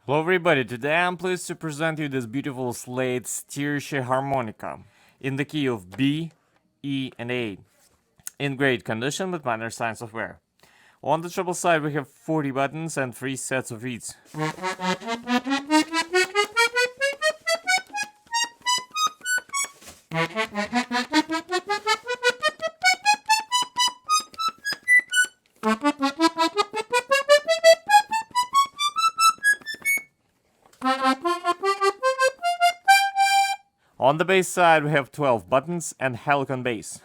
Hello everybody, today I'm pleased to present you this beautiful Slate Steirische harmonica in the key of B, E and A, in great condition with minor signs of wear. On the treble side we have 40 buttons and 3 sets of reeds. On the bass side we have 12 buttons and Helikon Bass.